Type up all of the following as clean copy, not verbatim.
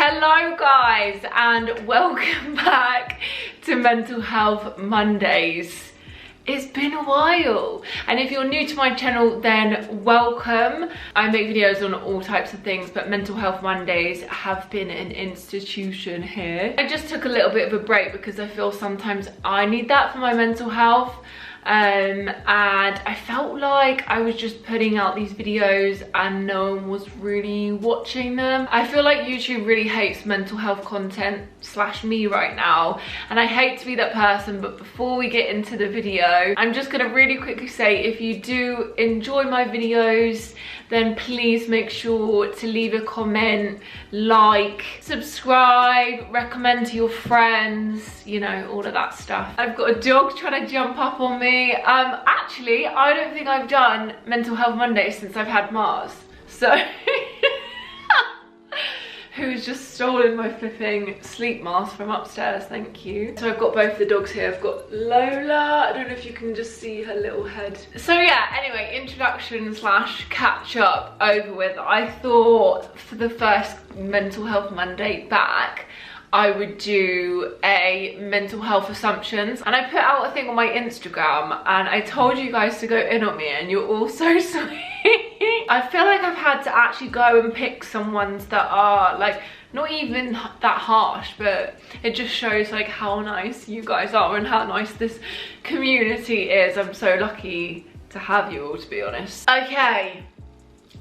Hello guys and welcome back to Mental Health Mondays. It's been a while, and if you're new to my channel then welcome. I make videos on all types of things, but Mental Health Mondays have been an institution here. I just took a little bit of a break because I feel sometimes I need that for my mental health. And I felt like I was just putting out these videos and no one was really watching them. I feel like YouTube really hates mental health content / me right now, and I hate to be that person. But before we get into the video, I'm just gonna really quickly say, if you do enjoy my videos, then please make sure to leave a comment, like, subscribe, recommend to your friends, you know, all of that stuff. I've got a dog trying to jump up on me. Actually, I don't think I've done Mental Health Monday since I've had Mars. So, who's just stolen my flipping sleep mask from upstairs, thank you. So I've got both the dogs here. I've got Lola, I don't know if you can just see her little head. So yeah, anyway, introduction / catch up over with. I thought for the first Mental Health Monday back, I would do a mental health assumptions, and I put out a thing on my Instagram and I told you guys to go in on me, and you're all so sweet. I feel like I've had to actually go and pick some ones that are like not even that harsh, but it just shows like how nice you guys are and how nice this community is. I'm so lucky to have you all, to be honest. Okay,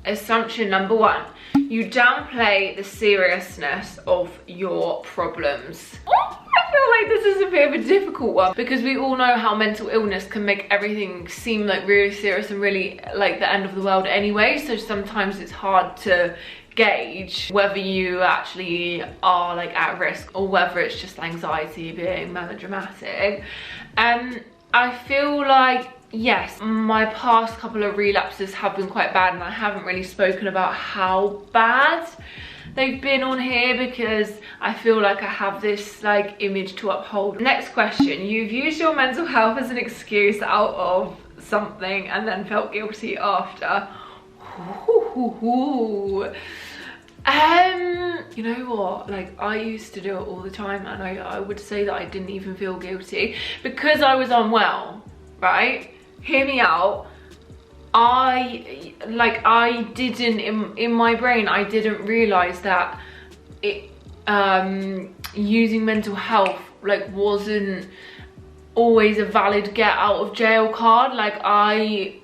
assumption number one: you downplay the seriousness of your problems. I feel like this is a bit of a difficult one because we all know how mental illness can make everything seem like really serious and really like the end of the world anyway. So sometimes it's hard to gauge whether you actually are like at risk or whether it's just anxiety being melodramatic. I feel like, yes, my past couple of relapses have been quite bad, and I haven't really spoken about how bad they've been on here because I feel like I have this like image to uphold. Next question: you've used your mental health as an excuse out of something and then felt guilty after. You know what, like I used to do it all the time, and I would say that I didn't even feel guilty because I was unwell, right? Hear me out. I didn't, in my brain, I didn't realize that it using mental health like wasn't always a valid get out of jail card. Like, I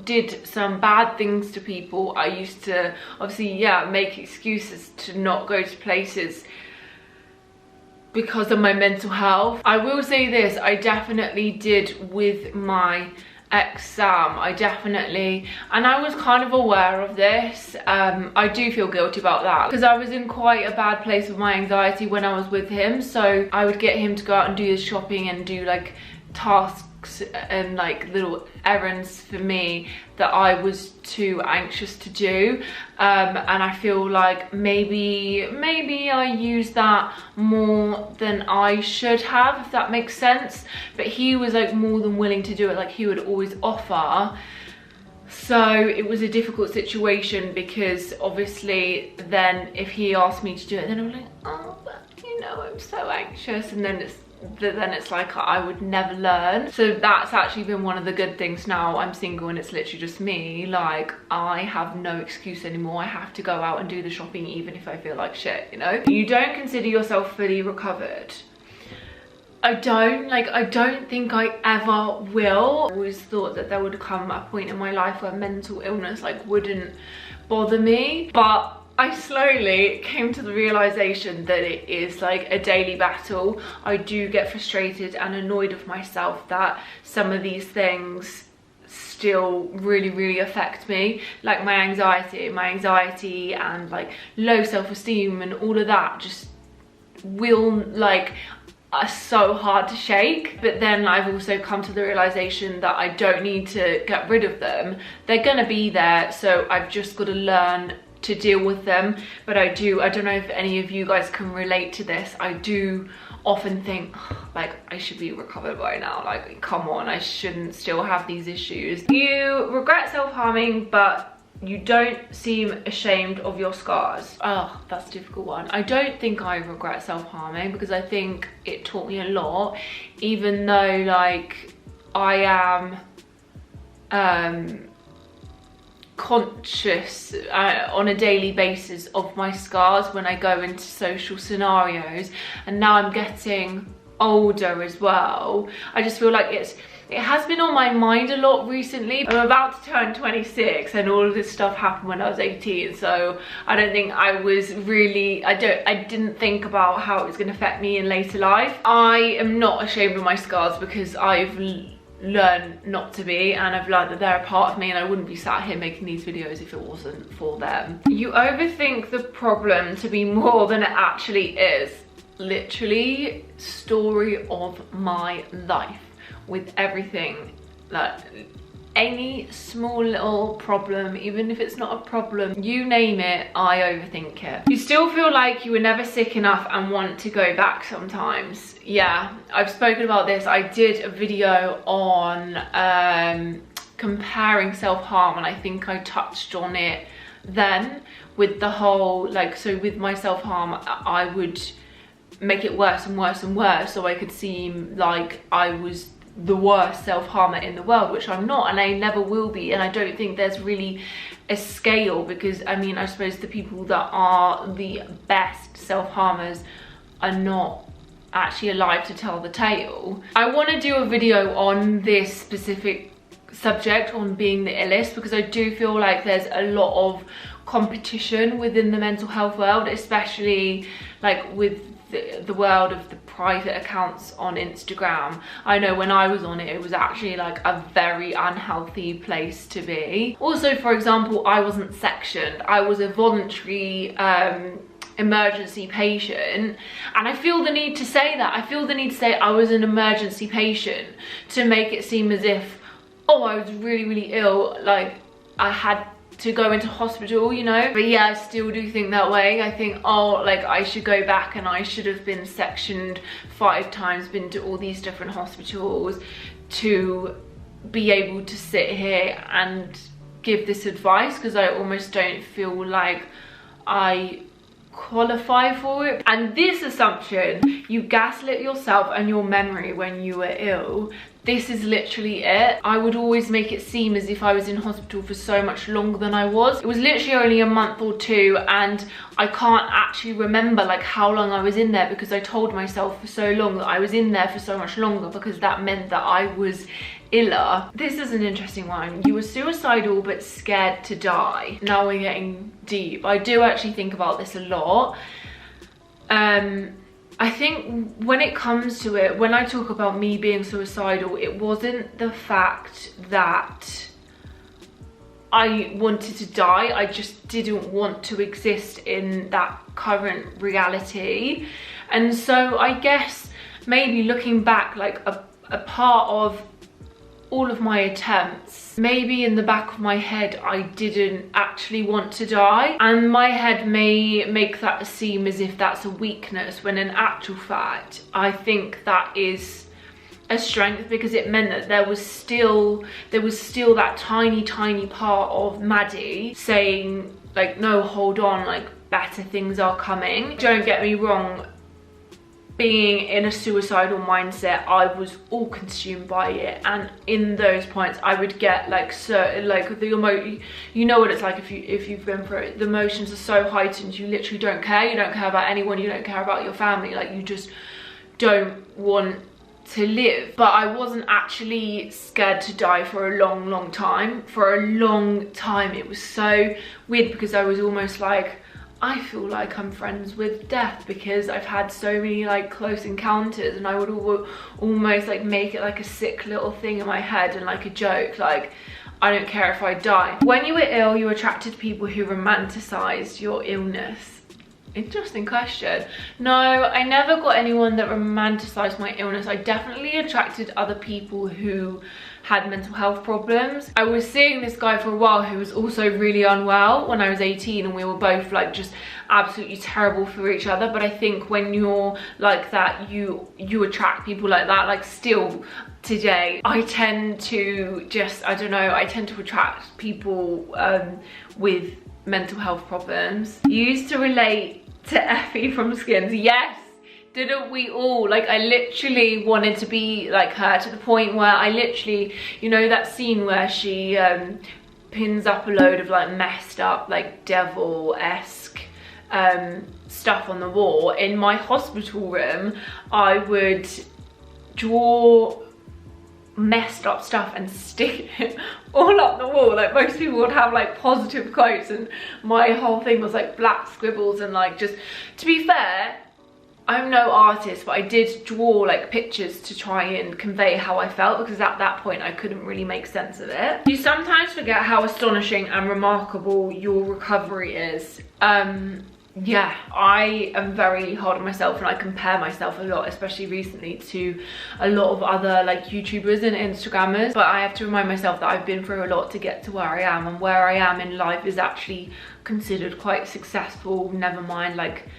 did some bad things to people. I used to obviously, yeah, make excuses to not go to places because of my mental health. I will say this, I definitely did with my exam. I definitely, and I was kind of aware of this. I do feel guilty about that because I was in quite a bad place with my anxiety when I was with him. So I would get him to go out and do his shopping and do like tasks and like little errands for me that I was too anxious to do, and I feel like maybe I used that more than I should have, if that makes sense. But he was like more than willing to do it, like he would always offer. So it was a difficult situation because obviously then if he asked me to do it, then I'm like, oh, but you know, I'm so anxious, and then it's like I would never learn. So that's actually been one of the good things. Now I'm single and it's literally just me, like I have no excuse anymore. I have to go out and do the shopping even if I feel like shit, you know? You don't consider yourself fully recovered. I don't think I ever will. I always thought that there would come a point in my life where mental illness like wouldn't bother me, but I slowly came to the realization that it is like a daily battle. I do get frustrated and annoyed with myself that some of these things still really affect me, like my anxiety and like low self-esteem and all of that just will like are so hard to shake. But then I've also come to the realization that I don't need to get rid of them. They're gonna be there, so I've just got to learn to deal with them. But I don't know if any of you guys can relate to this. I do often think, like, I should be recovered by now. Like, come on, I shouldn't still have these issues. You regret self-harming, but You don't seem ashamed of your scars. Oh, that's a difficult one. I don't think I regret self-harming because I think it taught me a lot, even though like I am conscious on a daily basis of my scars when I go into social scenarios, and now I'm getting older as well. I just feel like it has been on my mind a lot recently. I'm about to turn 26 and all of this stuff happened when I was 18, so I don't think I was really, I didn't think about how it was going to affect me in later life. I am not ashamed of my scars because I've learned not to be, and I've learned that they're a part of me, and I wouldn't be sat here making these videos if it wasn't for them. You overthink the problem to be more than it actually is. Literally, story of my life with everything. Like any small little problem, even if it's not a problem, you name it, I overthink it. You still feel like you were never sick enough and want to go back sometimes. Yeah, I've spoken about this. I did a video on comparing self-harm, and I think I touched on it then with the whole, like, so with my self-harm, I would make it worse and worse and worse, so I could seem like I was the worst self-harmer in the world, which I'm not, and I never will be. And I don't think there's really a scale, because I mean, I suppose the people that are the best self-harmers are not actually alive to tell the tale. I want to do a video on this specific subject, on being the illest, because I do feel like there's a lot of competition within the mental health world, especially like with the world of the private accounts on Instagram. I know when I was on it, it was actually like a very unhealthy place to be. Also, for example, I wasn't sectioned. I was a voluntary emergency patient, and I feel the need to say that. I feel the need to say I was an emergency patient to make it seem as if, oh, I was really, really ill, like I had to go into hospital, you know. But yeah, I still do think that way. I think, oh, like I should go back and I should have been sectioned 5 times, been to all these different hospitals to be able to sit here and give this advice, because I almost don't feel like I qualify for it. And this assumption, you gaslit yourself and your memory when you were ill, this is literally it. I would always make it seem as if I was in hospital for so much longer than I was. It was literally only a month or 2, and I can't actually remember like how long I was in there, because I told myself for so long that I was in there for so much longer, because that meant that I was iller. This is an interesting one. You were suicidal but scared to die. Now we're getting deep. I do actually think about this a lot. I think when it comes to it, when I talk about me being suicidal, it wasn't the fact that I wanted to die. I just didn't want to exist in that current reality. And so I guess maybe looking back, like a part of all of my attempts, maybe in the back of my head I didn't actually want to die, and my head may make that seem as if that's a weakness, when in actual fact I think that is a strength, because it meant that there was still that tiny part of Maddie saying like, no, hold on, like better things are coming. Don't get me wrong, being in a suicidal mindset, I was all consumed by it, and in those points I would get like you know what it's like if you've been through it. The emotions are so heightened, you literally don't care. You don't care about anyone, you don't care about your family, like you just don't want to live. But I wasn't actually scared to die for a long time. For a long time it was so weird, because I was almost like, I feel like I'm friends with death, because I've had so many like close encounters, and I would almost like make it like a sick little thing in my head and like a joke, like I don't care if I die. When you were ill, you attracted people who romanticized your illness. Interesting question. No, I never got anyone that romanticized my illness. I definitely attracted other people who had mental health problems. I was seeing this guy for a while who was also really unwell when I was 18, and we were both like just absolutely terrible for each other. But I think when you're like that, you attract people like that. Like still today, I tend to just, I don't know, I tend to attract people with mental health problems. You used to relate to Effy from Skins. Yes, didn't we all? Like I literally wanted to be like her, to the point where I literally, you know that scene where she pins up a load of like messed up like devil-esque stuff on the wall. In my hospital room, I would draw messed up stuff and stick it all up the wall. Like most people would have like positive quotes, and my whole thing was like black scribbles. And like, just to be fair, I'm no artist, but I did draw like pictures to try and convey how I felt, because at that point I couldn't really make sense of it. You sometimes forget how astonishing and remarkable your recovery is. Yeah, I am very hard on myself, and I compare myself a lot, especially recently, to a lot of other like YouTubers and Instagrammers. But I have to remind myself that I've been through a lot to get to where I am, and where I am in life is actually considered quite successful, never mind like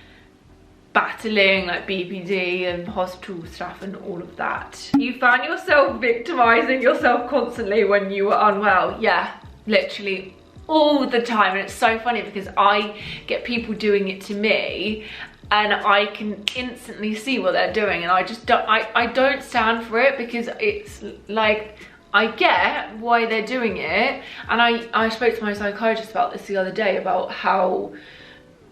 battling like BPD and hospital stuff and all of that. You found yourself victimizing yourself constantly when you were unwell. Yeah, literally all the time. And it's so funny because I get people doing it to me, and I can instantly see what they're doing, and I just don't, I don't stand for it, because it's like, I get why they're doing it. And I spoke to my psychologist about this the other day, about how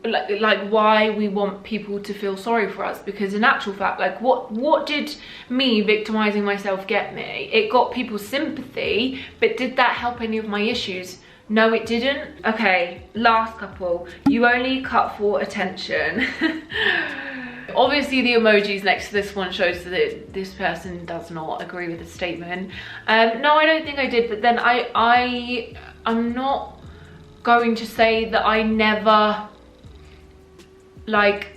like why we want people to feel sorry for us, because in actual fact, like what did me victimizing myself get me? It got people's sympathy, but did that help any of my issues? No, it didn't. Okay, last couple. You only cut for attention. Obviously the emojis next to this one shows that this person does not agree with the statement. No, I don't think I did, but then I'm not going to say that I never like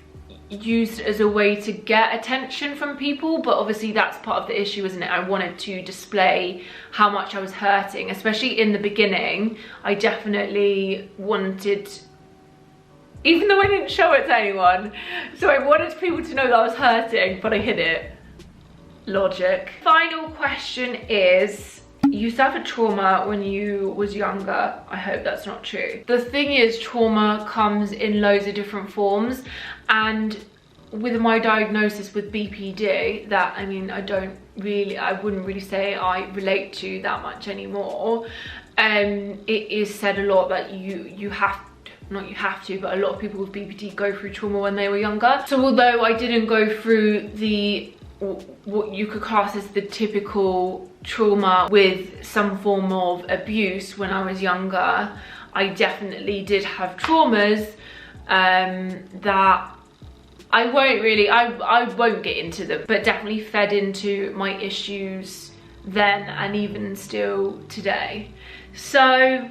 used as a way to get attention from people, but obviously that's part of the issue, isn't it? I wanted to display how much I was hurting, especially in the beginning. I definitely wanted, even though I didn't show it to anyone, so I wanted people to know that I was hurting, but I hid it. Logic. Final question is, you suffered trauma when you was younger. I hope that's not true. The thing is, trauma comes in loads of different forms, and with my diagnosis with BPD, that, I mean, I wouldn't really say I relate to that much anymore. It is said a lot that you have, not you have to, but a lot of people with BPD go through trauma when they were younger. So although I didn't go through what you could class as the typical trauma with some form of abuse when I was younger, I definitely did have traumas that I won't get into them, but definitely fed into my issues then and even still today. So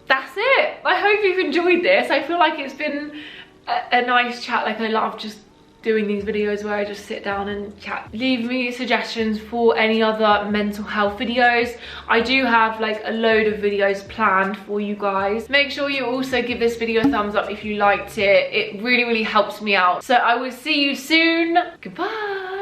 that's it. I hope you've enjoyed this. I feel like it's been a nice chat. Like, I love just doing these videos where I just sit down and chat. Leave me suggestions for any other mental health videos. I do have like a load of videos planned for you guys. Make sure you also give this video a thumbs up if you liked it. It really, really helps me out. So I will see you soon. Goodbye.